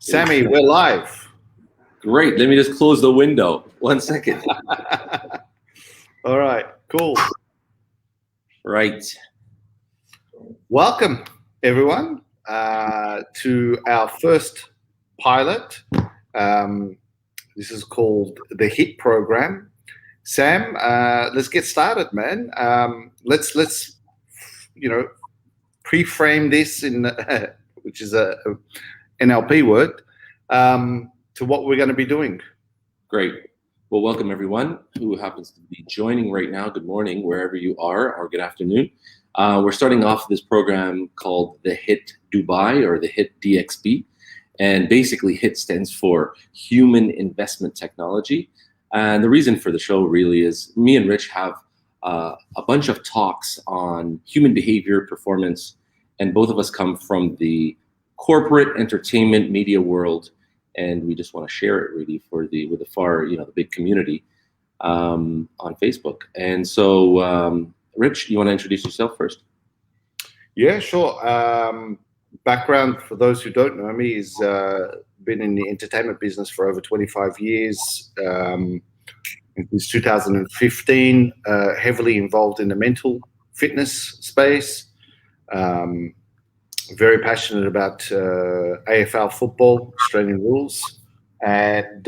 Sammy, we're live. Great. Let me just close the window. 1 second. All right, cool. Right. Welcome, everyone, to our first pilot. This is called the HIT program. Sam, let's get started, man. Let's pre-frame this in which is a NLP word to what we're going to be doing. Great. Well, welcome everyone who happens to be joining right now. Good morning, wherever you are, or good afternoon. We're starting off this program called the HIT Dubai or the HIT DXB. And basically HIT stands for Human Investment Technology. And the reason for the show really is me and Rich have a bunch of talks on human behavior, performance, and both of us come from the corporate entertainment media world, and we just want to share it really with the big community on Facebook. And so, Rich, you want to introduce yourself first? Yeah, sure. Background for those who don't know me is been in the entertainment business for over 25 years. Since 2015, heavily involved in the mental fitness space. Very passionate about AFL football, Australian rules, and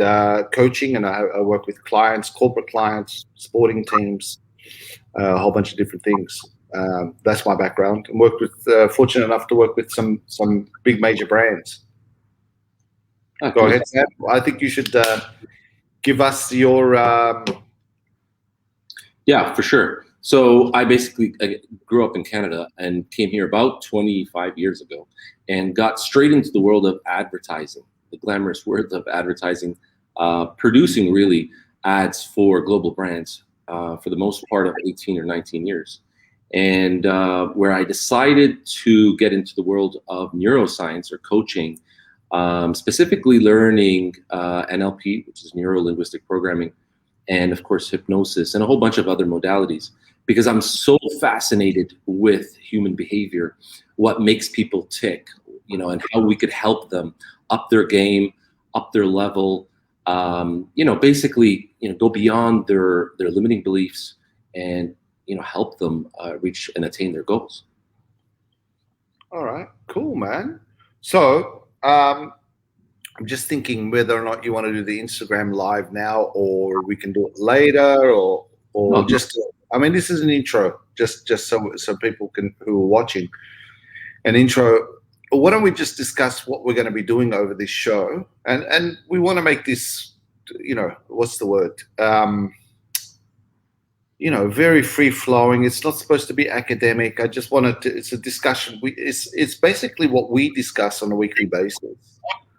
coaching. And I work with clients, corporate clients, sporting teams, a whole bunch of different things. That's my background. And worked with, fortunate enough to work with some big major brands. Go ahead, Sam. I think you should give us your. Yeah, for sure. So I basically grew up in Canada and came here about 25 years ago and got straight into the world of advertising, the glamorous world of advertising, producing really ads for global brands for the most part of 18 or 19 years. And where I decided to get into the world of neuroscience or coaching, specifically learning NLP, which is Neurolinguistic programming, and of course hypnosis and a whole bunch of other modalities, because I'm so fascinated with human behavior, what makes people tick, and how we could help them up their game, up their level, basically, go beyond their limiting beliefs and, help them reach and attain their goals. All right, cool, man. So I'm just thinking whether or not you want to do the Instagram live now, or we can do it later, or just. I mean, this is an intro, just so people who are watching, an intro. Why don't we just discuss what we're going to be doing over this show, and we want to make this, what's the word? Very free flowing. It's not supposed to be academic. I just wanted to. It's a discussion. It's basically what we discuss on a weekly basis.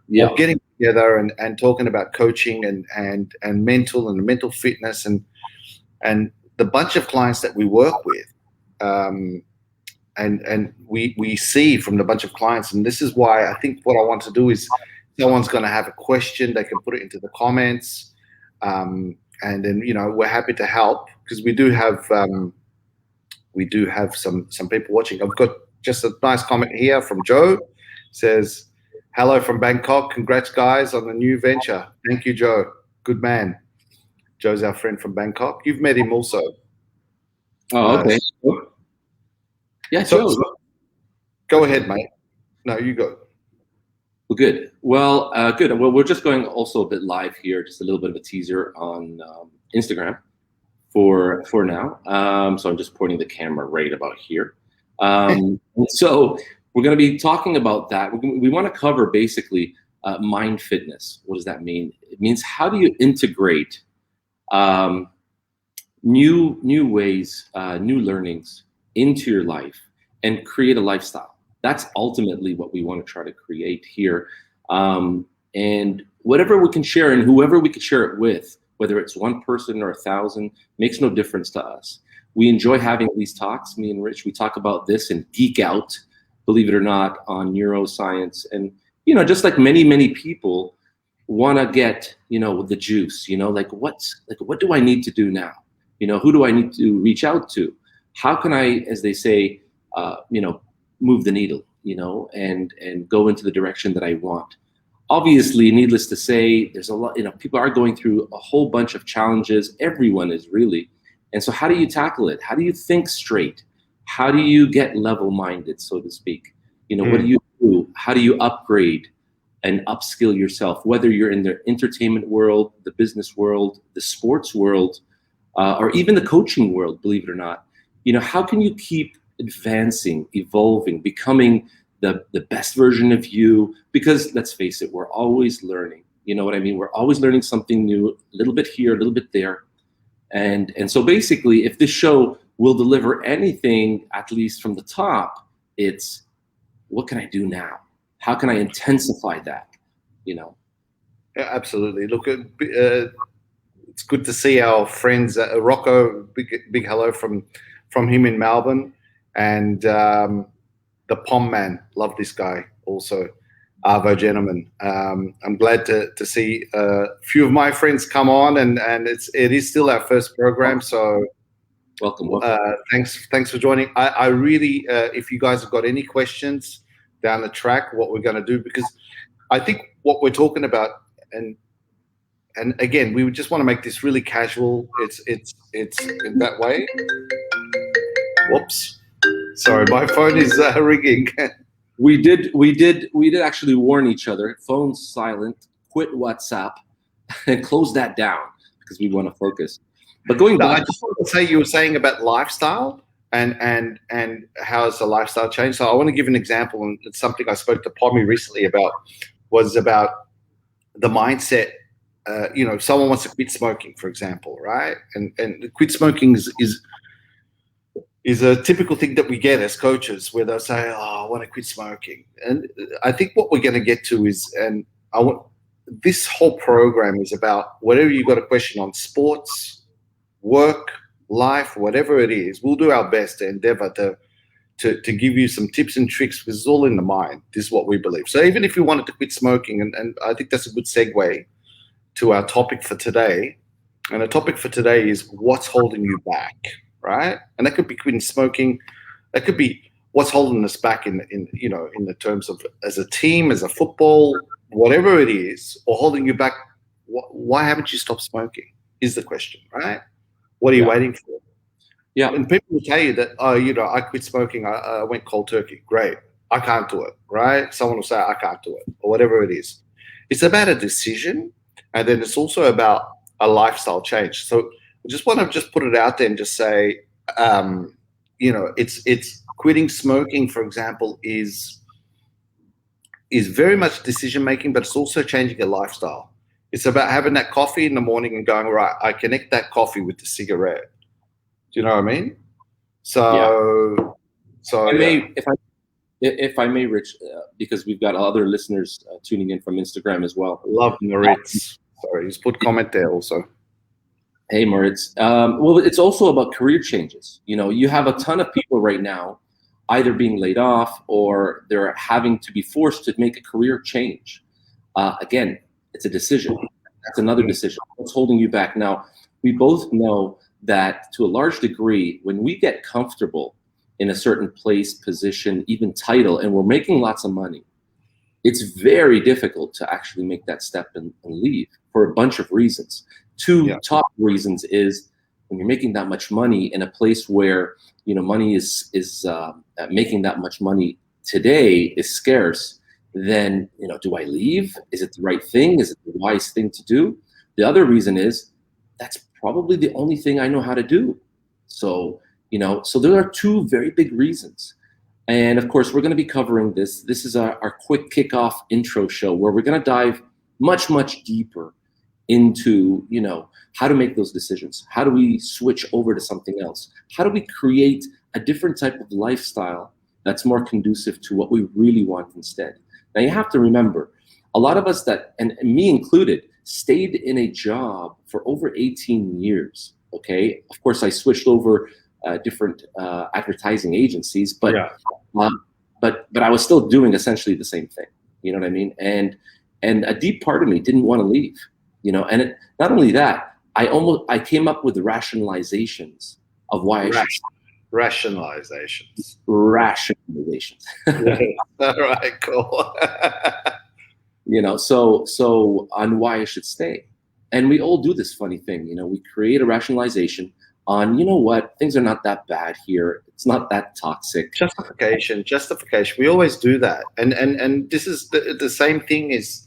Yeah, we're getting together and talking about coaching and mental fitness and the bunch of clients that we work with, and we see from the bunch of clients, and this is why I think what I want to do is someone's going to have a question, they can put it into the comments, and then we're happy to help, because we do have some people watching. I've got just a nice comment here from Joe. Says, "Hello from Bangkok. Congrats, guys, on the new venture." Thank you, Joe. Good man. Joe's our friend from Bangkok. You've met him also. Oh, okay. Yeah, so Joe. Go ahead, mate. No, you go. Well, good. Well, good. Well, we're just going also a bit live here, just a little bit of a teaser on Instagram for now. So I'm just pointing the camera right about here. So we're going to be talking about that. We want to cover basically mind fitness. What does that mean? It means how do you integrate new ways, new learnings into your life and create a lifestyle. That's ultimately what we want to try to create here. And whatever we can share and whoever we can share it with, whether it's one person or 1,000, makes no difference to us. We enjoy having these talks. Me and Rich, we talk about this and geek out, believe it or not, on neuroscience. And, just like many people want to get, the juice, what do I need to do now? Who do I need to reach out to? How can I, as they say, move the needle, and go into the direction that I want? obviously, needless to say, there's a lot, people are going through a whole bunch of challenges. Everyone is really. And so how do you tackle it? How do you think straight? How do you get level-minded, so to speak? What do you do? How do you upgrade and upskill yourself, whether you're in the entertainment world, the business world, the sports world, or even the coaching world, believe it or not? How can you keep advancing, evolving, becoming the best version of you? Because let's face it, we're always learning. You know what I mean? We're always learning something new, a little bit here, a little bit there. And so basically, if this show will deliver anything, at least from the top, it's what can I do now? How can I intensify that? Yeah, absolutely. Look, it's good to see our friends, Rocco. Big hello from him in Melbourne, and the Pom Man. Love this guy also. Arvo gentleman. I'm glad to see a few of my friends come on, and it is still our first program. So welcome. Thanks for joining. I really, if you guys have got any questions down the track, what we're going to do, because I think what we're talking about, and again, we would just want to make this really casual. It's in that way. Whoops, sorry, my phone is ringing. We did actually warn each other. Phone's silent. Quit WhatsApp and close that down because we want to focus. But going back, I just want to say, you were saying about lifestyle and how has the lifestyle changed. So I want to give an example, and it's something I spoke to Pommy recently about. Was about the mindset. Someone wants to quit smoking, for example, right? And quit smoking is a typical thing that we get as coaches, where they'll say, "Oh, I want to quit smoking." And I think what we're going to get to is, this whole program is about whatever you've got a question on sports, work, life, whatever it is. We'll do our best to endeavor to give you some tips and tricks, because it's all in the mind. This is what we believe. So even if you wanted to quit smoking, and I think that's a good segue to our topic for today. And the topic for today is what's holding you back, right? And that could be quitting smoking. That could be what's holding us back in the terms of as a team, as a football, whatever it is, or holding you back. Why haven't you stopped smoking? Is the question, right? What are you waiting for? Yeah. And people will tell you that, I quit smoking. I went cold turkey. Great. I can't do it, right? Someone will say, I can't do it, or whatever it is. It's about a decision. And then it's also about a lifestyle change. So I just want to put it out there and just say, it's quitting smoking, for example, is very much decision-making, but it's also changing a lifestyle. It's about having that coffee in the morning and going, right, I connect that coffee with the cigarette. Do you know what I mean? So, if I may, Rich, because we've got other listeners tuning in from Instagram as well. Love Moritz. Sorry, just put comment there also. Hey, Moritz. Well, it's also about career changes. You have a ton of people right now either being laid off or they're having to be forced to make a career change. Again, it's a decision. That's another decision. What's holding you back? Now, we both know that to a large degree, when we get comfortable in a certain place, position, even title, and we're making lots of money, it's very difficult to actually make that step and leave for a bunch of reasons. Two top reasons is when you're making that much money in a place where money is making that much money today is scarce. Then do I leave? Is it the right thing? Is it the wise thing to do? The other reason is that's probably the only thing I know how to do. So so there are two very big reasons. And of course, we're going to be covering this. This is our quick kickoff intro show where we're going to dive much, much deeper into, how to make those decisions. How do we switch over to something else? How do we create a different type of lifestyle that's more conducive to what we really want instead? Now, you have to remember, a lot of us and me included, stayed in a job for over 18 years, okay? Of course, I switched over different advertising agencies, but I was still doing essentially the same thing. You know what I mean? And a deep part of me didn't want to leave. And not only that, I came up with rationalizations of why I should. Rationalizations. Rationalizations. All right, cool. So on why I should stay. And we all do this funny thing, we create a rationalization on, what, things are not that bad here. It's not that toxic. Justification. We always do that. And this is the same thing is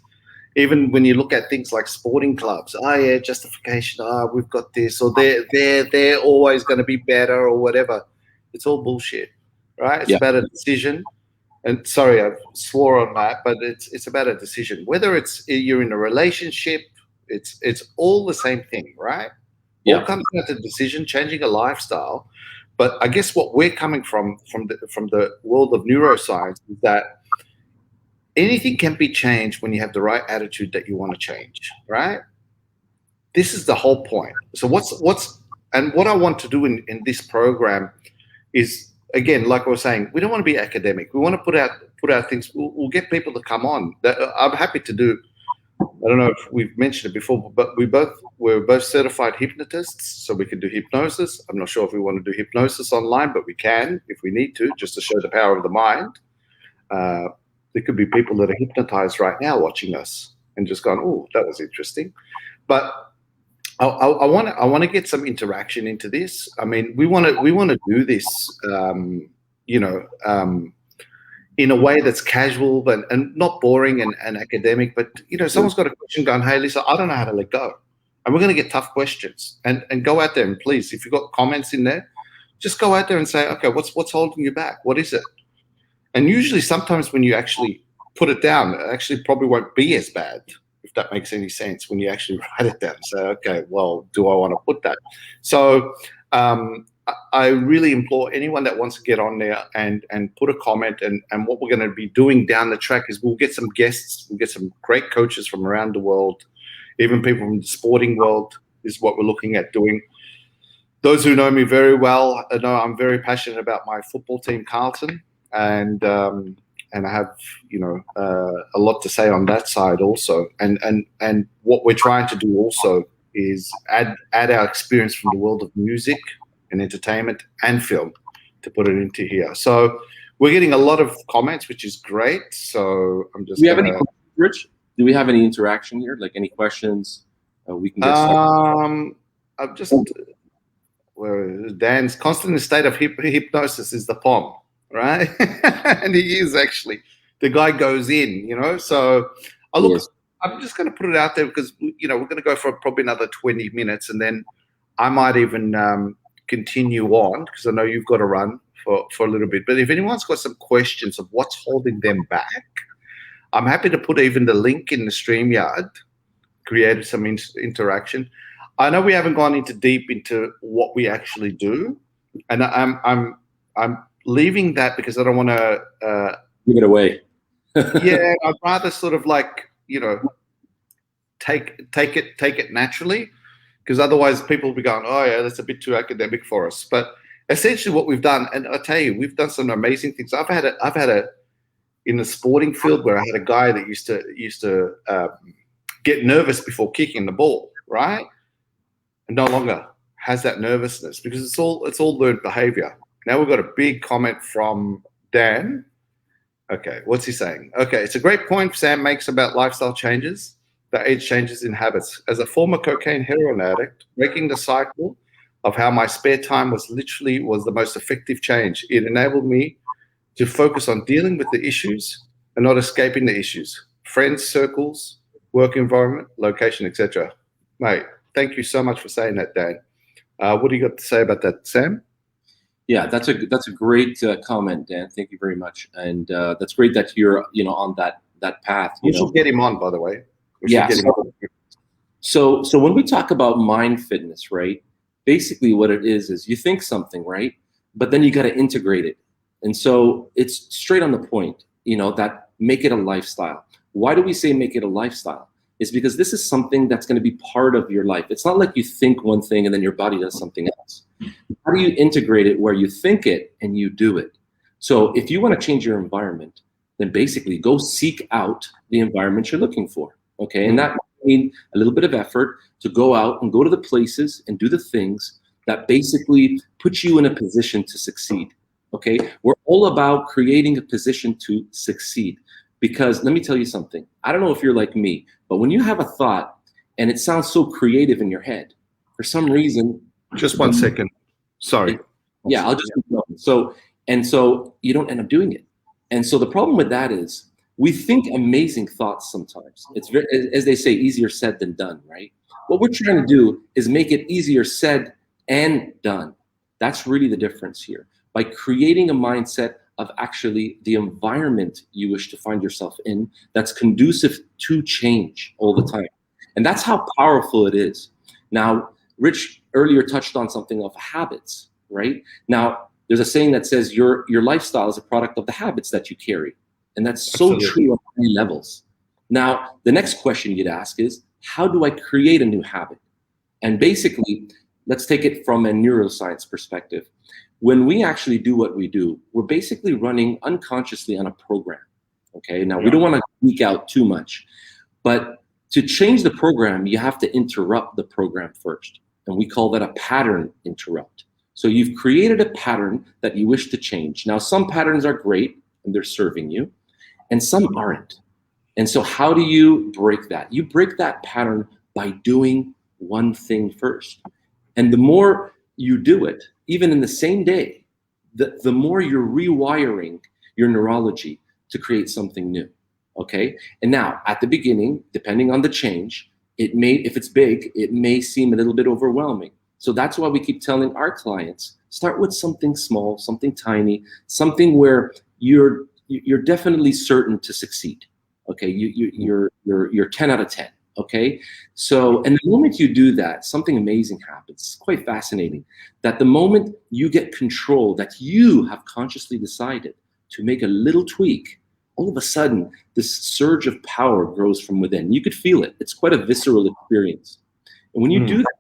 even when you look at things like sporting clubs. Oh yeah, justification. Oh, we've got this, or they're always going to be better, or whatever. It's all bullshit, right? It's about a decision. And sorry, I swore on that, but it's about a decision. Whether it's you're in a relationship, it's all the same thing, right? All comes down to decision, changing a lifestyle. But I guess what we're coming from the world of neuroscience is that anything can be changed when you have the right attitude that you want to change, right? This is the whole point. So what I want to do in this program is, again, like I was saying, we don't want to be academic. We want to put out things. We'll get people to come on. I'm happy to do. I don't know if we've mentioned it before, but we're both certified hypnotists, so we can do hypnosis. I'm not sure if we want to do hypnosis online, but we can if we need to, just to show the power of the mind. There could be people that are hypnotized right now watching us and just going, "Oh, that was interesting." But I want to get some interaction into this. I mean, we want to do this, in a way that's casual and not boring and academic. But someone's got a question going, "Hey, Lisa, I don't know how to let go," and we're going to get tough questions. And go out there and please, if you've got comments in there, just go out there and say, "Okay, what's holding you back? What is it?" And usually, sometimes when you actually put it down, it actually probably won't be as bad, if that makes any sense, when you actually write it down and say, okay, well, do I want to put that? So I really implore anyone that wants to get on there and put a comment. And what we're going to be doing down the track is we'll get some guests, we'll get some great coaches from around the world, even people from the sporting world is what we're looking at doing. Those who know me very well know I'm very passionate about my football team, Carlton, and I have a lot to say on that side also. And what we're trying to do also is add our experience from the world of music and entertainment and film to put it into here. So we're getting a lot of comments, which is great. So I'm just. Do we have any, Rich? Do we have any interaction here? Like any questions? We can get started. I'm just. Where Dan's constant state of hypnosis is the POM, right? And he is actually. The guy goes in, So I'm just going to put it out there because we're going to go for probably another 20 minutes, and then I might even continue on because I know you've got to run for a little bit. But if anyone's got some questions of what's holding them back, I'm happy to put even the link in the StreamYard, create some interaction. I know we haven't gone into deep into what we actually do, and I'm leaving that because I don't want to give it away. Yeah, I'd rather sort of like take it naturally, because otherwise people will be going, oh yeah, that's a bit too academic for us. But essentially what we've done, and I tell you, we've done some amazing things. I've had a in the sporting field where I had a guy that used to get nervous before kicking the ball, right? And no longer has that nervousness because it's all learned behavior. Now we've got a big comment from Dan. Okay, what's he saying? Okay, it's a great point Sam makes about lifestyle changes, the age changes in habits. As a former cocaine heroin addict, breaking the cycle of how my spare time was the most effective change. It enabled me to focus on dealing with the issues and not escaping the issues. Friends, circles, work environment, location, etc. Mate, thank you so much for saying that, Dan. What do you got to say about that, Sam? Yeah, that's a great comment, Dan. Thank you very much, and that's great that you're on that path. We should get him on, by the way. So when we talk about mind fitness, right? Basically, what it is you think something, right? But then you got to integrate it, and so it's straight on the point. That make it a lifestyle. Why do we say make it a lifestyle? Is because this is something that's going to be part of your life. It's not like you think one thing and then your body does something else. How do you integrate it where you think it and you do it? So if you want to change your environment, then basically go seek out the environment you're looking for, okay? And that means a little bit of effort to go out and go to the places and do the things that basically put you in a position to succeed, okay? We're all about creating a position to succeed. Because let me tell you something. I don't know if you're like me, but when you have a thought and it sounds so creative in your head, for some reason, Just 1 second. Sorry. Yeah, I'll just keep going. So you don't end up doing it. And so the problem with that is we think amazing thoughts sometimes. It's very, as they say, easier said than done, right? What we're trying to do is make it easier said and done. That's really the difference here. By creating a mindset of actually the environment you wish to find yourself in that's conducive to change all the time. And that's how powerful it is. Now, Rich earlier touched on something of habits, right? Now, there's a saying that says your lifestyle is a product of the habits that you carry. And that's so Absolutely. true on many levels. Now, the next question you'd ask is, how do I create a new habit? And basically, let's take it from a neuroscience perspective. When we actually do what we do, we're basically running unconsciously on a program. Okay, now we don't want to geek out too much, but to change the program, you have to interrupt the program first. And we call that a pattern interrupt. So you've created a pattern that you wish to change. Now, some patterns are great and they're serving you, and some aren't. And so how do you break that? You break that pattern by doing one thing first. And the more you do it, even in the same day, the more you're rewiring your neurology to create something new, okay? And now, at the beginning, depending on the change, it may, if it's big, it may seem a little bit overwhelming. So that's why we keep telling our clients, start with something small, something tiny, something where you're definitely certain to succeed. Okay, you're 10 out of 10. Okay, so and the moment you do that, something amazing happens. It's quite fascinating that the moment you get control, that you have consciously decided to make a little tweak, all of a sudden this surge of power grows from within. You could feel it. It's quite a visceral experience. And when you do that,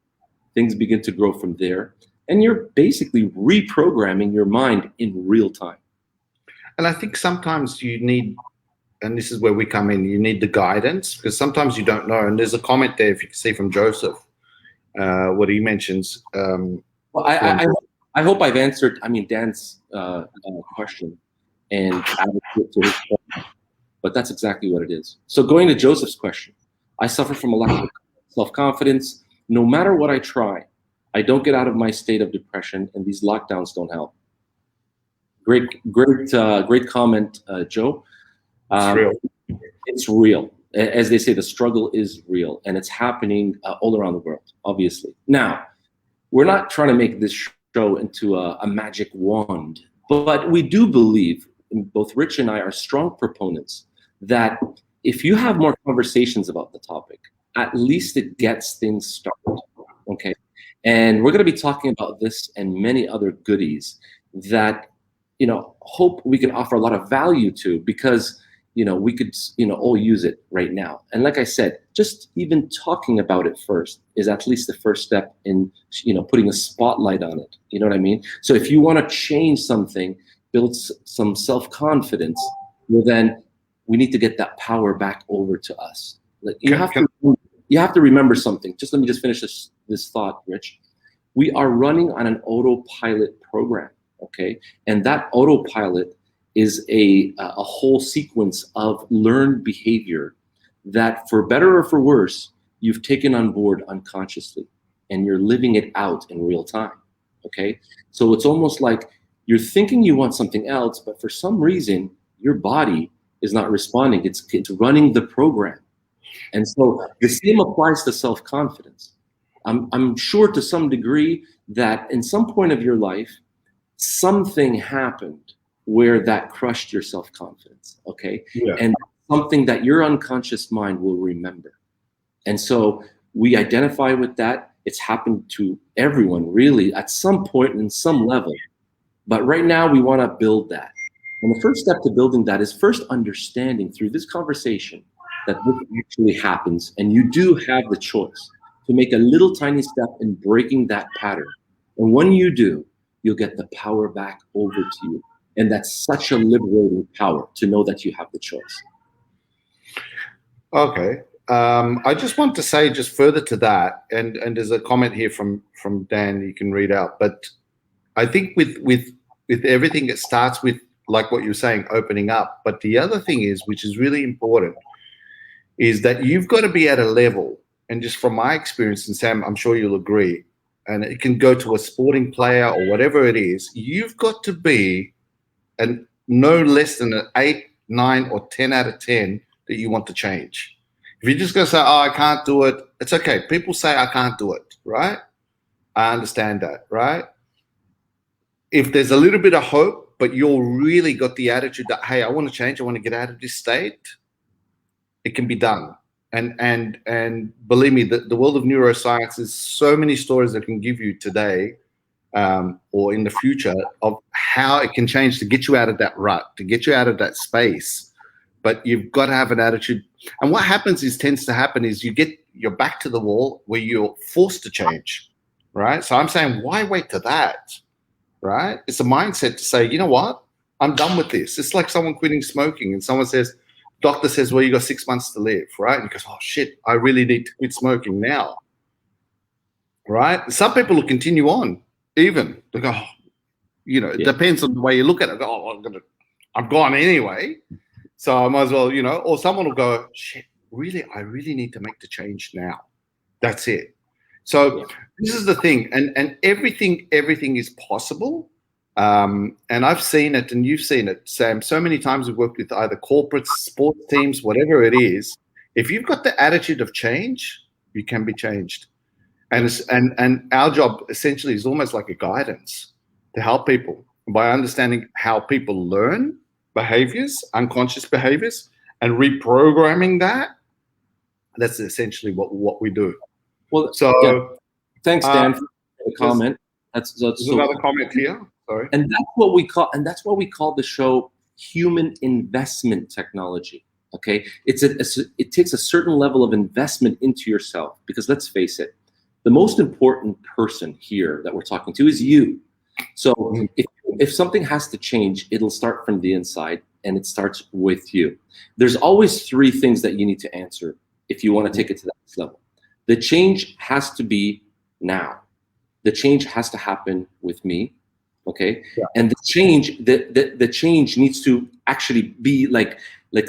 things begin to grow from there, and you're basically reprogramming your mind in real time. And I think sometimes you need, and this is where we come in, you need the guidance, because sometimes you don't know. And there's a comment there, if you can see, from Joseph, what he mentions. Well, I hope I've answered, Dan's question and added it to his point, but that's exactly what it is. So going to Joseph's question, I suffer from a lack of self-confidence. No matter what I try, I don't get out of my state of depression, and these lockdowns don't help. Great comment, Joe. It's real. It's real. As they say, the struggle is real, and it's happening all around the world, obviously. Now, we're not trying to make this show into a magic wand, but we do believe, both Rich and I are strong proponents, that if you have more conversations about the topic, at least it gets things started, okay? And we're going to be talking about this and many other goodies that, hope we can offer a lot of value to, because we could, all use it right now. And like I said, just even talking about it first is at least the first step in, putting a spotlight on it. You know what I mean? So if you want to change something, build some self-confidence, well, then we need to get that power back over to us. Like, you have to remember something. Let me finish this thought, Rich. We are running on an autopilot program, okay? And that autopilot is a whole sequence of learned behavior that, for better or for worse, you've taken on board unconsciously, and you're living it out in real time, okay? So it's almost like you're thinking you want something else, but for some reason, your body is not responding. It's running the program. And so the same applies to self-confidence. I'm sure to some degree that in some point of your life, something happened where that crushed your self-confidence, okay? Yeah. And something that your unconscious mind will remember. And so we identify with that. It's happened to everyone, really, at some point in some level. But right now, we want to build that. And the first step to building that is first understanding through this conversation that this actually happens, and you do have the choice to make a little tiny step in breaking that pattern. And when you do, you'll get the power back over to you. And that's such a liberating power to know that you have the choice. Okay. I just want to say, just further to that, and there's a comment here from Dan you can read out, but I think with everything, it starts with like what you're saying, opening up. But the other thing is, which is really important, is that you've got to be at a level, and just from my experience, and Sam, I'm sure you'll agree, and it can go to a sporting player or whatever it is, you've got to be no less than an 8, 9, or 10 out of 10 that you want to change. If you're just going to say, oh, I can't do it, it's okay. People say I can't do it, right? I understand that, right? If there's a little bit of hope, but you're really got the attitude that, hey, I want to change, I want to get out of this state, it can be done. And believe me, the world of neuroscience is so many stories that can give you today or in the future of how it can change to get you out of that rut, to get you out of that space. But you've got to have an attitude. And what tends to happen is you're back to the wall where you're forced to change, right? So I'm saying, why wait to that, right? It's a mindset to say, you know what? I'm done with this. It's like someone quitting smoking and someone says, doctor says, well, you got 6 months to live, right? And he goes, oh shit, I really need to quit smoking now, right? Some people will continue on, even. They go, it depends on the way you look at it. Oh, I'm gone anyway, so I might as well, or someone will go, shit, really, I really need to make the change now. That's it. So this is the thing, and everything is possible. And I've seen it, and you've seen it, Sam. So many times we've worked with either corporates, sports teams, whatever it is. If you've got the attitude of change, you can be changed. And our job essentially is almost like a guidance to help people by understanding how people learn behaviors, unconscious behaviors, and reprogramming that. That's essentially what we do. Well, so thanks, Dan, for the comment. That's another comment here. Sorry. And that's what we call the show human investment technology. Okay, it takes a certain level of investment into yourself, because let's face it, the most important person here that we're talking to is you. So if something has to change, it'll start from the inside, and it starts with you. There's always 3 things that you need to answer if you want to take it to the next level. The change has to be now. The change has to happen with me. Okay. Yeah. And the change needs to actually be like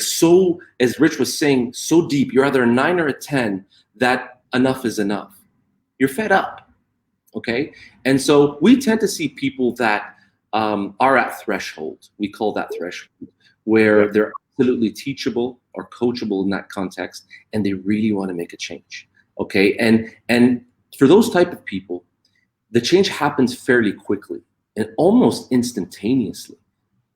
so, as Rich was saying, so deep. You're either a 9 or a 10 that enough is enough. You're fed up. Okay. And so we tend to see people that are at threshold. We call that threshold, where they're absolutely teachable or coachable in that context, and they really want to make a change. Okay. And for those type of people, the change happens fairly quickly and almost instantaneously,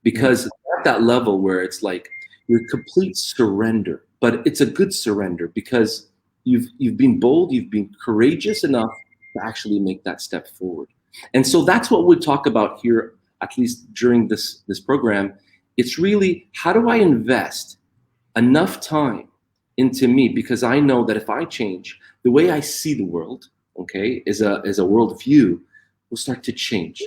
because at that level where it's like your complete surrender, but it's a good surrender because you've been bold, you've been courageous enough to actually make that step forward. And so that's what we talk about here, at least during this program. It's really, how do I invest enough time into me? Because I know that if I change the way I see the world, okay, is a worldview, will start to change.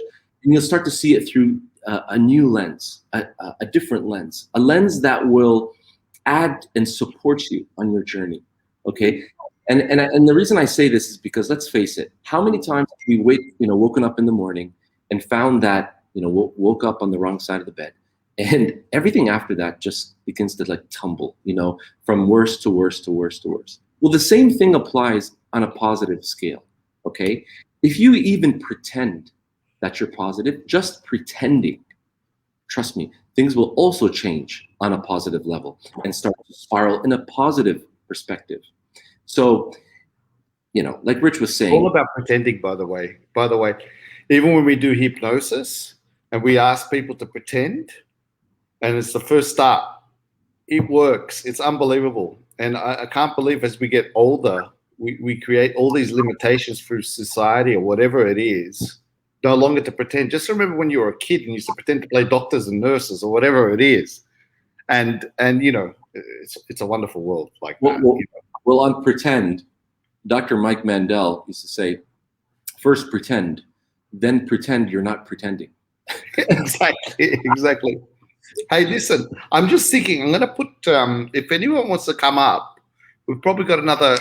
And you'll start to see it through a new lens, a different lens, a lens that will add and support you on your journey, okay? And the reason I say this is because, let's face it, how many times have we woken up in the morning and found that, woke up on the wrong side of the bed, and everything after that just begins to tumble, from worse to worse to worse to worse. Well, the same thing applies on a positive scale, okay? If you even pretend that you're positive, just pretending, trust me, things will also change on a positive level and start to spiral in a positive perspective. So, like Rich was saying, all about pretending, by the way, even when we do hypnosis and we ask people to pretend, and it's the first start, it works. It's unbelievable. And I can't believe as we get older, we create all these limitations through society or whatever it is, no longer to pretend. Just remember when you were a kid and you used to pretend to play doctors and nurses or whatever it is. And it's a wonderful world like that. Well, on pretend, Dr. Mike Mandel used to say, first pretend, then pretend you're not pretending. Exactly. Hey, listen, I'm just thinking, I'm going to put, if anyone wants to come up, we've probably got another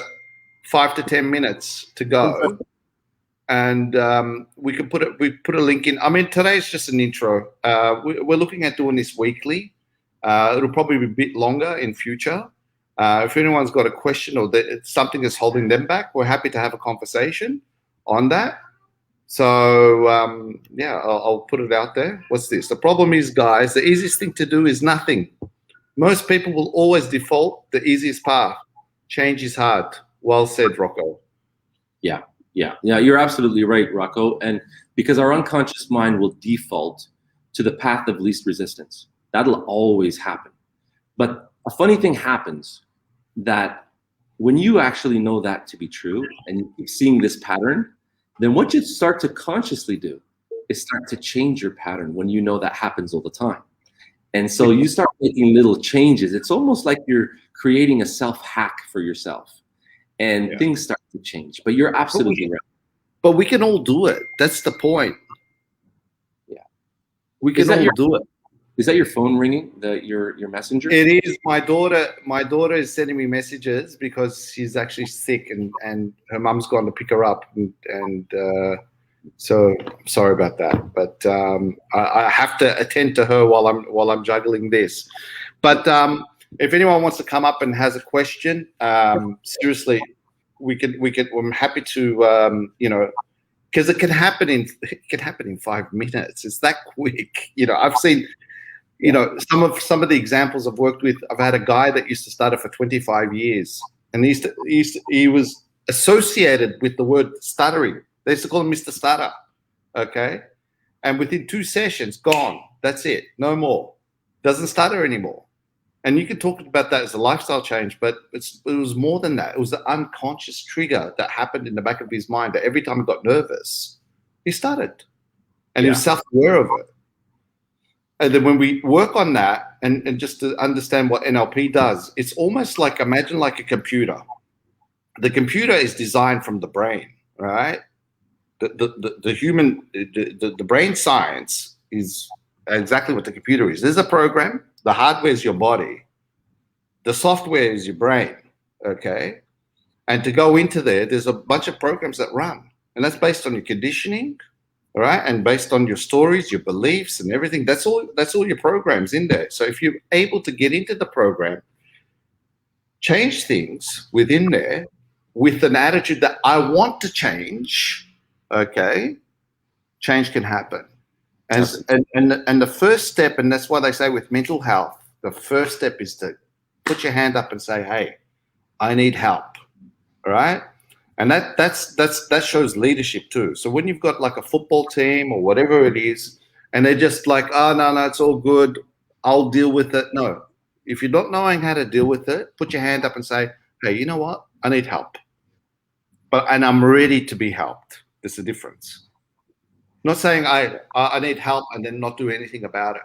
5 to 10 minutes to go. and we could put a link in. I mean, today's just an intro. We're looking at doing this weekly. It'll probably be a bit longer in future. If anyone's got a question or something is holding them back, we're happy to have a conversation on that. So yeah, I'll put it out there. What's this? The problem is, guys, the easiest thing to do is nothing. Most people will always default the easiest path. Change is hard. Well said, Rocco. Yeah, you're absolutely right, Rocco. And because our unconscious mind will default to the path of least resistance. That'll always happen. But a funny thing happens, that when you actually know that to be true and you keep seeing this pattern, then what you start to consciously do is start to change your pattern when you know that happens all the time. And so you start making little changes. It's almost like you're creating a self-hack for yourself, and things start to change. But you're absolutely right. But we can all do it. That's the point. Yeah. We can all do it. Is that your phone ringing? Your messenger? It is. My daughter is sending me messages because she's actually sick, and her mum's gone to pick her up, and so sorry about that. But I have to attend to her while I'm juggling this. But if anyone wants to come up and has a question, seriously, we can. I'm happy to because it can happen in 5 minutes. It's that quick. I've seen. Some of the examples I've worked with, I've had a guy that used to stutter for 25 years, and he was associated with the word stuttering. They used to call him Mr. Stutter, okay? And within 2 sessions, gone. That's it. No more. Doesn't stutter anymore. And you can talk about that as a lifestyle change, but it was more than that. It was the unconscious trigger that happened in the back of his mind that every time he got nervous, he stuttered. And he was self-aware of it. And then when we work on that, and just to understand what NLP does, it's almost like, imagine like a computer. The computer is designed from the brain, right? The brain science is exactly what the computer is. There's a program. The hardware is your body. The software is your brain, okay? And to go into there's a bunch of programs that run. And that's based on your conditioning, all right, and based on your stories, your beliefs, and everything. That's all your programs in there. So if you're able to get into the program, change things within there with an attitude that I want to change, okay, change can happen. And the first step, and that's why they say with mental health, the first step is to put your hand up and say, hey, I need help, all right? And that shows leadership too. So when you've got like a football team or whatever it is, and they're just like, oh, no, it's all good, I'll deal with it. No, if you're not knowing how to deal with it, put your hand up and say, hey, you know what? I need help. And I'm ready to be helped. There's a difference. Not saying I need help and then not do anything about it.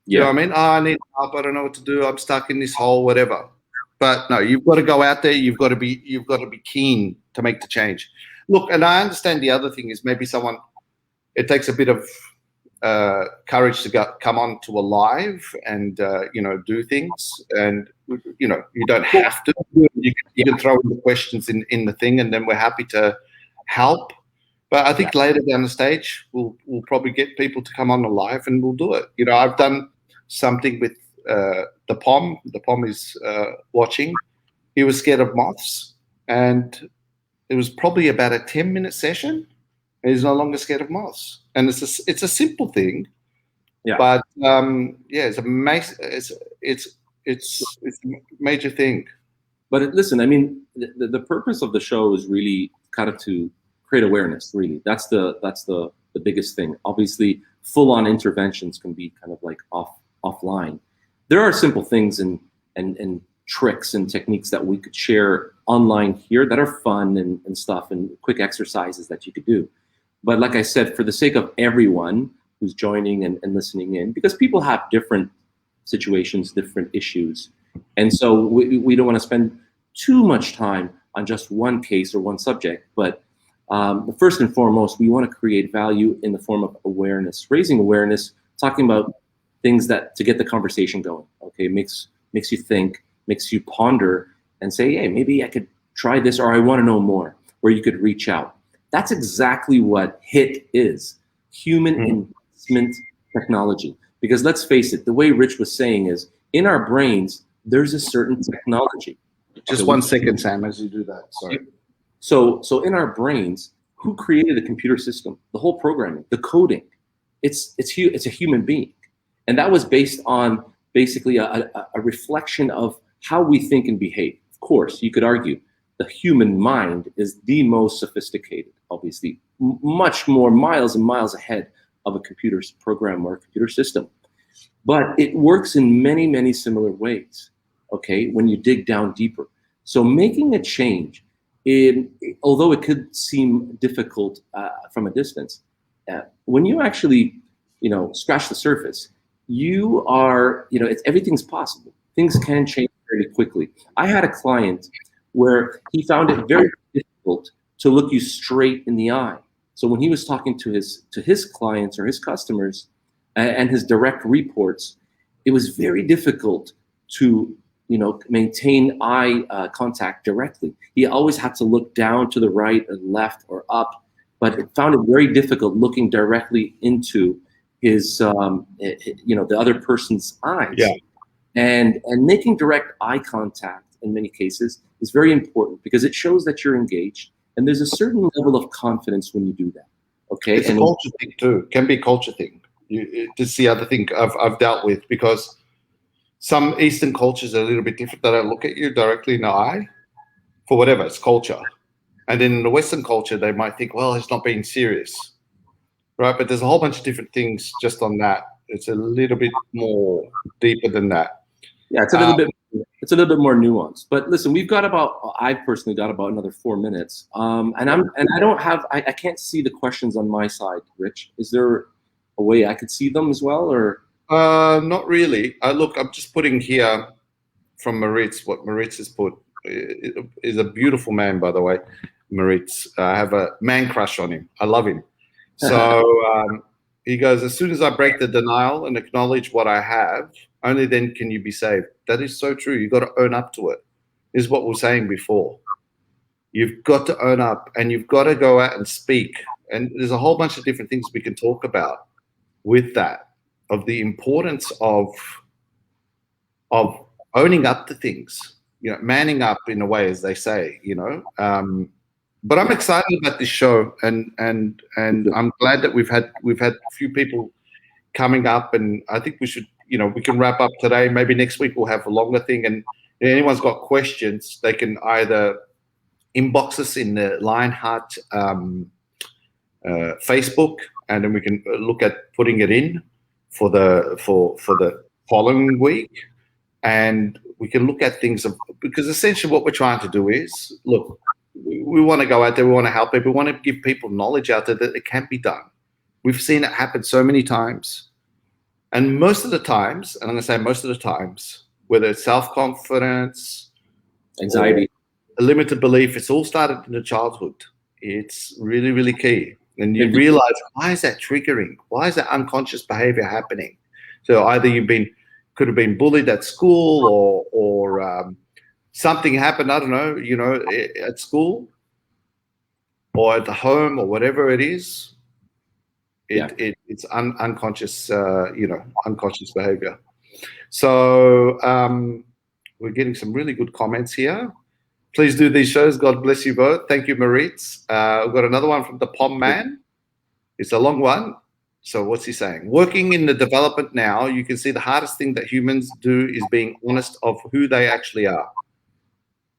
Yeah. You know what I mean? Oh, I need help. I don't know what to do. I'm stuck in this hole, whatever. But no, you've got to go out there. You've got to be keen to make the change. Look, and I understand the other thing is maybe it takes a bit of courage to come on to a live and do things, and you don't have to. You can throw in the questions in the thing, and then we're happy to help. But I think later down the stage, we'll probably get people to come on the live, and we'll do it. I've done something with the POM. The POM is watching. He was scared of moths, and it was probably about a 10-minute session. And he's no longer scared of moths, and it's a simple thing. Yeah. But it's a major thing. But listen, I mean, the purpose of the show is really kind of to create awareness. Really, that's the biggest thing. Obviously, full-on interventions can be kind of like offline. There are simple things and tricks and techniques that we could share online here that are fun and stuff, and quick exercises that you could do. But like I said, for the sake of everyone who's joining and listening in, because people have different situations, different issues. And so we don't want to spend too much time on just one case or one subject. But first and foremost, we want to create value in the form of awareness, raising awareness, talking about things that to get the conversation going. Okay, makes you think, makes you ponder and say, hey, maybe I could try this, or I want to know more, where you could reach out. That's exactly what HIT is, human investment technology. Because let's face it, the way Rich was saying is, in our brains, there's a certain technology. Just 1 second, Sam, as you do that. Sorry. So in our brains, who created the computer system, the whole programming, the coding? It's a human being, and that was based on basically a reflection of how we think and behave. Of course, you could argue the human mind is the most sophisticated, obviously, much more miles and miles ahead of a computer's program or a computer system. But it works in many, many similar ways, okay, when you dig down deeper. So making a change, although it could seem difficult from a distance, when you actually, scratch the surface, you are, everything's possible. Things can change very quickly. I had a client where he found it very difficult to look you straight in the eye. So when he was talking to his clients or his customers and his direct reports, it was very difficult to maintain eye contact directly. He always had to look down to the right or left or up, but it found it very difficult looking directly into his the other person's eyes. Yeah. And making direct eye contact in many cases is very important because it shows that you're engaged, and there's a certain level of confidence when you do that. Okay, it's a culture thing too. Can be a culture thing. This is the other thing I've dealt with, because some Eastern cultures are a little bit different. They don't look at you directly in the eye for whatever, it's culture. And then in the Western culture, they might think, well, he's not being serious, right? But there's a whole bunch of different things just on that. It's a little bit more deeper than that. Yeah, it's a little bit more nuanced. But listen, I've personally got about another 4 minutes. I can't see the questions on my side, Rich. Is there a way I could see them as well, or? Not really. Look, I'm just putting here from Maritz what Maritz has put. Is a beautiful man, by the way, Maritz. I have a man crush on him. I love him. So he goes, as soon as I break the denial and acknowledge what I have, only then can you be saved. That is so true. You've got to own up to it, is what we were saying before. You've got to own up, and you've got to go out and speak. And there's a whole bunch of different things we can talk about with that, of the importance of owning up to things, manning up in a way, as they say, But I'm excited about this show, and I'm glad that we've had a few people coming up, and I think we should, we can wrap up today. Maybe next week we'll have a longer thing, and if anyone's got questions, they can either inbox us in the Lionheart Facebook, and then we can look at putting it in for the following week, and we can look at things because essentially what we're trying to do is, look, we want to go out there, we want to help people, we want to give people knowledge out there that it can be done. We've seen it happen so many times, and most of the times, and I'm going to say most of the times, whether it's self-confidence, anxiety, a limited belief, it's all started in the childhood. It's really, really key. And you realize, why is that triggering? Why is that unconscious behavior happening? So either could have been bullied at school, or something happened, I don't know, at school or at the home or whatever it is. It's unconscious, unconscious behavior. So we're getting some really good comments here. Please do these shows. God bless you both. Thank you, Maritz. We've got another one from the Pom Man. It's a long one. So what's he saying? Working in the development now, you can see the hardest thing that humans do is being honest of who they actually are.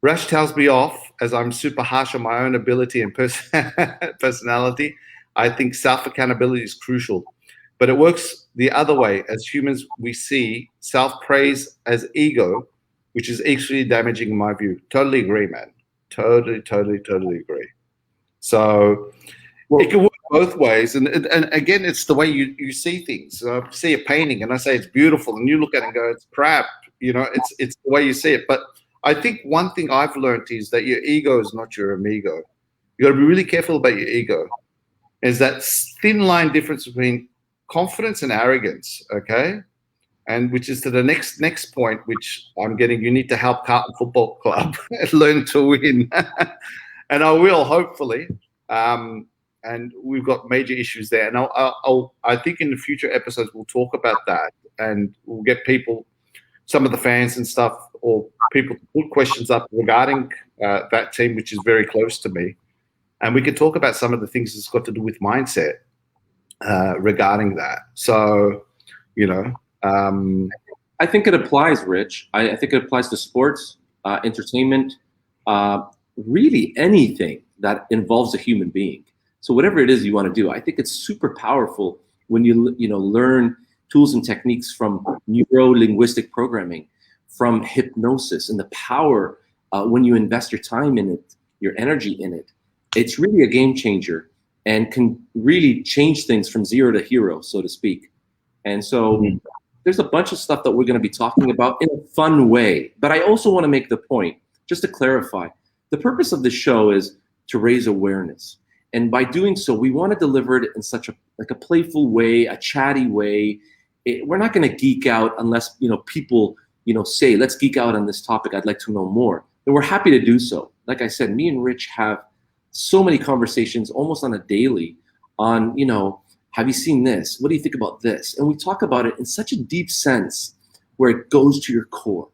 Rash tells me off as I'm super harsh on my own ability and personality. I think self-accountability is crucial. But it works the other way. As humans, we see self-praise as ego, which is actually damaging in my view. Totally agree, man. Totally agree. So it can work both ways. And again, it's the way you see things. So I see a painting and I say it's beautiful, and you look at it and go, it's crap. It's the way you see it. But I think one thing I've learned is that your ego is not your amigo. You got to be really careful about your ego. There's that thin line difference between confidence and arrogance, okay? And which is to the next point, which I'm getting, you need to help Carlton Football Club learn to win. And I will, hopefully. and we've got major issues there. And I think in the future episodes we'll talk about that, and we'll get people, some of the fans and stuff, or people to put questions up regarding that team, which is very close to me, and we could talk about some of the things that's got to do with mindset regarding that. So, I think it applies, Rich. I think it applies to sports, entertainment, really anything that involves a human being. So whatever it is you want to do, I think it's super powerful when you learn tools and techniques from neuro-linguistic programming, from hypnosis, and the power when you invest your time in it, your energy in it. It's really a game changer and can really change things from zero to hero, so to speak. And so there's a bunch of stuff that we're going to be talking about in a fun way. But I also want to make the point, just to clarify, the purpose of this show is to raise awareness. And by doing so, we want to deliver it in such a playful way, a chatty way. We're not going to geek out unless people say, let's geek out on this topic. I'd like to know more. And we're happy to do so. Like I said, me and Rich have so many conversations almost on a daily on, have you seen this? What do you think about this? And we talk about it in such a deep sense where it goes to your core.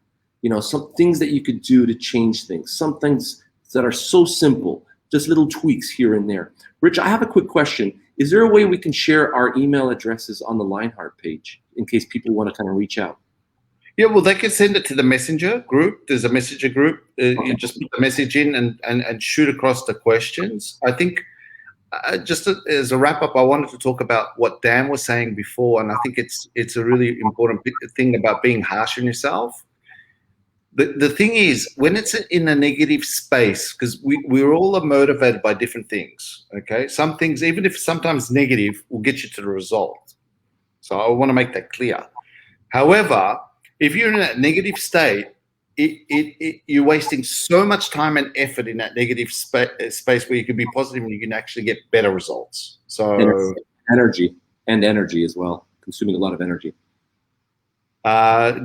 Some things that you could do to change things, some things that are so simple, just little tweaks here and there. Rich, I have a quick question. Is there a way we can share our email addresses on the Lionheart page in case people want to kind of reach out? Yeah, well, they can send it to the messenger group. There's a messenger group. Okay. You just put the message in and shoot across the questions. I think just as a wrap up, I wanted to talk about what Dan was saying before, and I think it's a really important thing about being harsh on yourself. The thing is, when it's in a negative space, because we're all motivated by different things, okay? Some things, even if sometimes negative, will get you to the result. So I want to make that clear. However, if you're in that negative state, you're wasting so much time and effort in that negative space where you can be positive and you can actually get better results. So energy as well, consuming a lot of energy.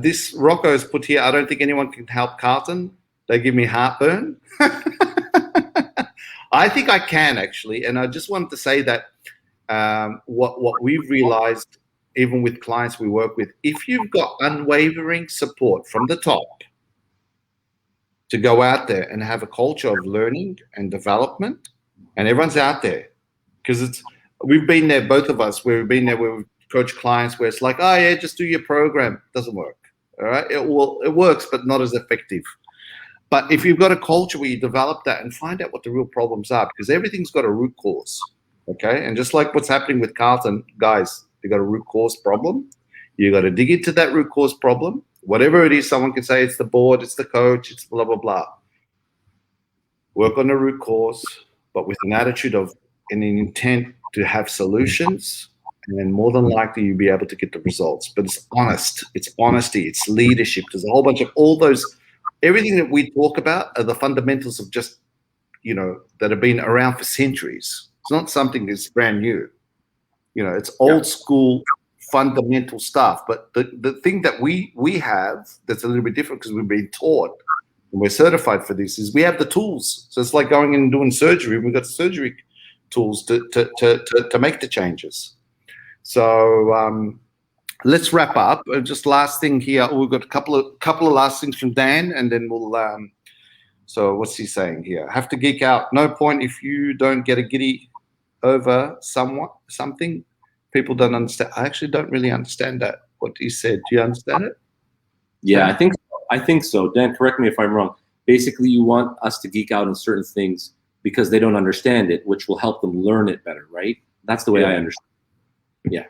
This Rocco's put here, I don't think anyone can help Carlton. They give me heartburn. I think I can actually. And I just wanted to say that what we've realized, even with clients we work with, if you've got unwavering support from the top to go out there and have a culture of learning and development, and everyone's out there, because we've been there, both of us, where we've been there where we've coached clients where it's like, oh yeah, just do your program. It doesn't work. All right. It works, but not as effective. But if you've got a culture where you develop that and find out what the real problems are, because everything's got a root cause. Okay. And just like what's happening with Carlton, guys, you got a root cause problem. You got to dig into that root cause problem. Whatever it is, someone can say it's the board, it's the coach, it's blah, blah, blah. Work on the root cause, but with an attitude of and an intent to have solutions, and then more than likely you'll be able to get the results. But it's honest, it's honesty, it's leadership. There's a whole bunch of all those, everything that we talk about are the fundamentals of just, that have been around for centuries. It's not something that's brand new. It's old school fundamental stuff. But the thing that we have that's a little bit different, because we've been taught and we're certified for this, is we have the tools. So it's like going in and doing surgery. We've got surgery tools to make the changes. So let's wrap up. Just last thing here. We've got a couple of last things from Dan, and then we'll. So what's he saying here? Have to geek out. No point if you don't get a giddy over something. People don't understand. I actually don't really understand that. What he said. Do you understand it? Yeah, I think so. Dan, correct me if I'm wrong. Basically, you want us to geek out on certain things because they don't understand it, which will help them learn it better, right? That's the way I understand. Yeah.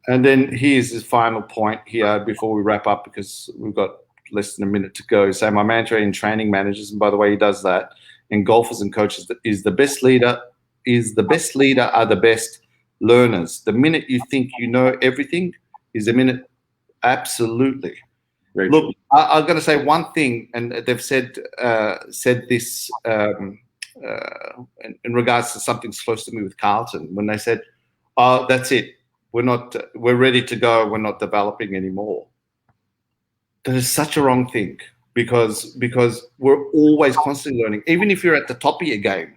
And then here's his final point here before we wrap up, because we've got less than a minute to go. So my mantra in training managers, and by the way, he does that, and golfers and coaches, is the best leader are the best learners. The minute you think you know everything is the minute. Absolutely. Look, I'm going to say one thing, and they've said this in regards to something close to me with Carlton, when they said, "Oh, that's it. We're ready to go. We're not developing anymore." That is such a wrong thing, because we're always constantly learning. Even if you're at the top of your game,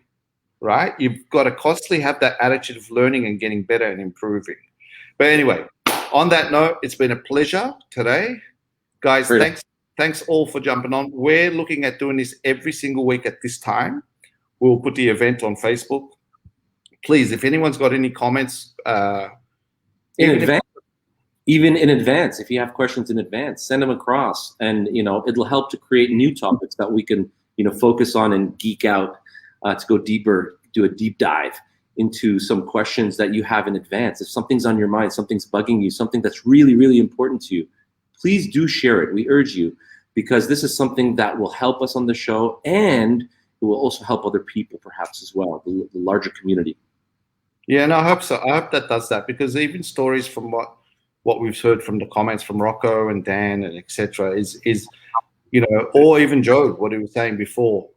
right? You've got to constantly have that attitude of learning and getting better and improving. But anyway, on that note, it's been a pleasure today. Guys, thanks all for jumping on. We're looking at doing this every single week at this time. We'll put the event on Facebook. Please, if anyone's got any comments, even in advance, if you have questions in advance, send them across, and it'll help to create new topics that we can focus on and geek out to go deeper, do a deep dive into some questions that you have in advance. If something's on your mind, something's bugging you, something that's really, really important to you, please do share it. We urge you, because this is something that will help us on the show, and it will also help other people perhaps as well, the larger community. Yeah, and I hope so. I hope that does that, because even stories from what we've heard from the comments from Rocco and Dan and etc. is or even Joe, what he was saying before.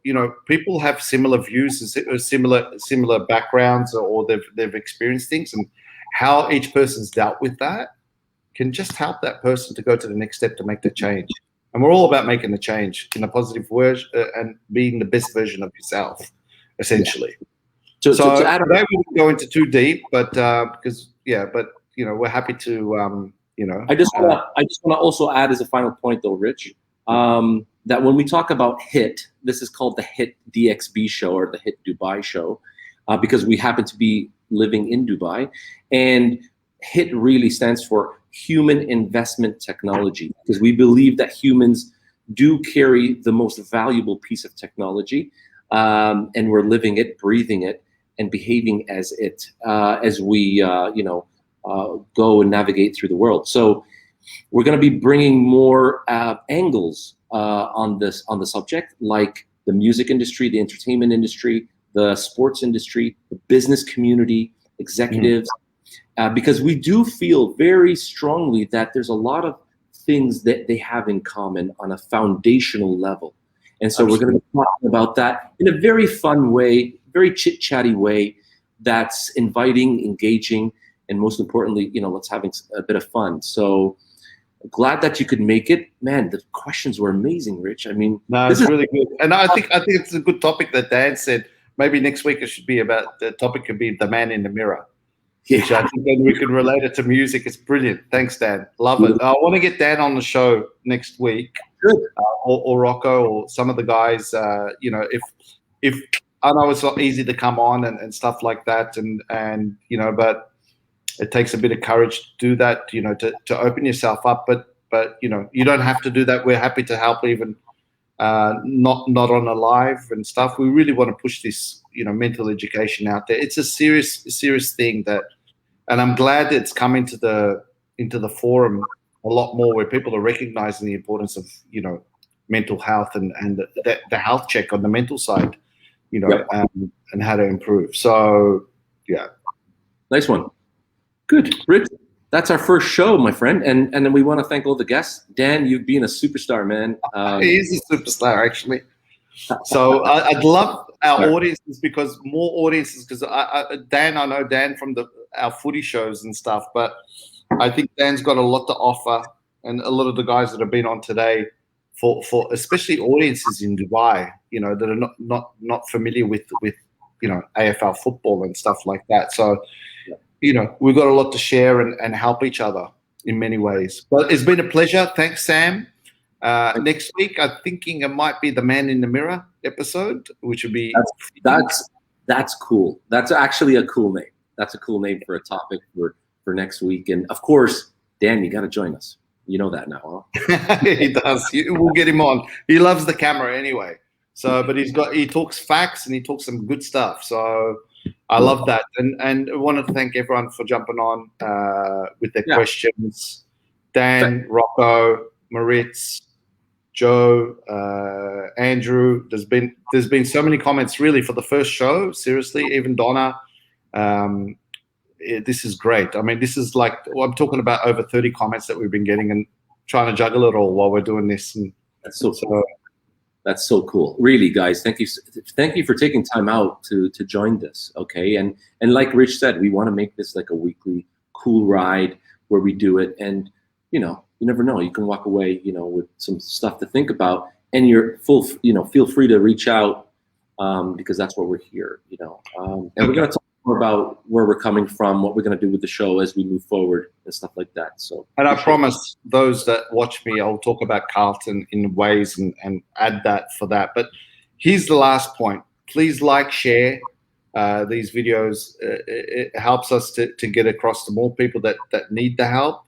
People have similar views, similar backgrounds, or they've experienced things, and how each person's dealt with that can just help that person to go to the next step to make the change. And we're all about making the change in a positive way and being the best version of yourself, essentially. So today we won't go into too deep, but we're happy to I just want to also add as a final point though, Rich, that when we talk about HIT, this is called the HIT DXB show, or the HIT Dubai show, because we happen to be living in Dubai, and HIT really stands for Human Investment Technology, because we believe that humans do carry the most valuable piece of technology, and we're living it, breathing it, and behaving as it as we go and navigate through the world. So we're going to be bringing more angles on the subject, like the music industry, the entertainment industry, the sports industry, the business community, executives, because we do feel very strongly that there's a lot of things that they have in common on a foundational level. And so we're going to be talking about that in a very fun way, very chit-chatty way that's inviting, engaging, and most importantly, let's having a bit of fun. So glad that you could make it. Man, the questions were amazing, Rich. I mean, it's really good. And I think it's a good topic that Dan said. Maybe next week it should be about, the topic could be the man in the mirror. Yeah. Which I think then we can relate it to music. It's brilliant. Thanks, Dan. Love it. I want to get Dan on the show next week. Good. Or Rocco, or some of the guys, if I know it's not easy to come on and stuff like that, and but it takes a bit of courage to do that, to open yourself up. But you don't have to do that. We're happy to help, even not on a live and stuff. We really want to push this, mental education out there. It's a serious thing and I'm glad it's come into the forum a lot more, where people are recognizing the importance of, mental health and the health check on the mental side, and how to improve. So, yeah. Nice one. Good. Rich, that's our first show, my friend. And then we want to thank all the guests. Dan, you've been a superstar, man. He is a superstar, actually. So I'd love our audiences, because more audiences, because I know Dan from our footy shows and stuff, but I think Dan's got a lot to offer, and a lot of the guys that have been on today, for especially audiences in Dubai, that are not familiar with AFL football and stuff like that. So, we've got a lot to share and help each other in many ways. But it's been a pleasure. Thanks, Sam. Next week, I'm thinking it might be the Man in the Mirror episode, which would be that's cool. That's actually a cool name. That's a cool name for a topic for next week. And of course, Dan, you got to join us. You know that now, huh? He does. We'll get him on. He loves the camera anyway. So, but he talks facts and he talks some good stuff. So I love that. And I want to thank everyone for jumping on with their questions. Dan, Rocco, Maritz, Joe, Andrew. There's been so many comments really for the first show. Seriously, even Donna. This is great. I mean, this is like, I'm talking about over 30 comments that we've been getting, and trying to juggle it all while we're doing this. And that's so cool. Really, guys, thank you for taking time out to join this. Okay, and like Rich said, we want to make this like a weekly cool ride where we do it, and you never know. You can walk away, with some stuff to think about, and you're feel free to reach out because that's why we're here, you know. And we're going to talk more about where we're coming from, what we're going to do with the show as we move forward and stuff like that. So, and I promise those that watch me, I'll talk about Carlton in ways and add that for that. But here's the last point. Please like, share these videos. It helps us to get across to more people that need the help.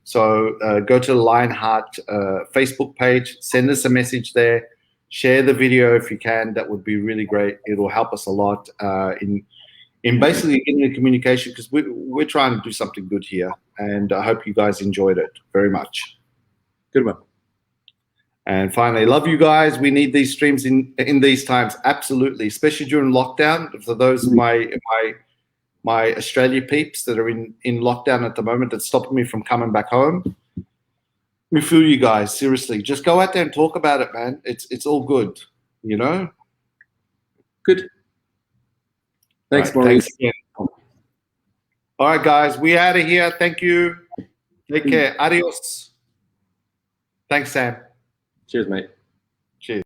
So go to the Lionheart Facebook page, send us a message there, share the video if you can. That would be really great. It will help us a lot in basically getting the communication, because we're trying to do something good here, and I hope you guys enjoyed it very much. Good one. And finally, love you guys. We need these streams in these times, absolutely, especially during lockdown. For those of my Australia peeps that are in lockdown at the moment, that's stopping me from coming back home. We feel you guys, seriously. Just go out there and talk about it, man. It's all good, you know? Good. Thanks, right, Maurice. Thanks again. All right, guys, we out of here. Thank you. Take care. Adios. Thanks, Sam. Cheers, mate.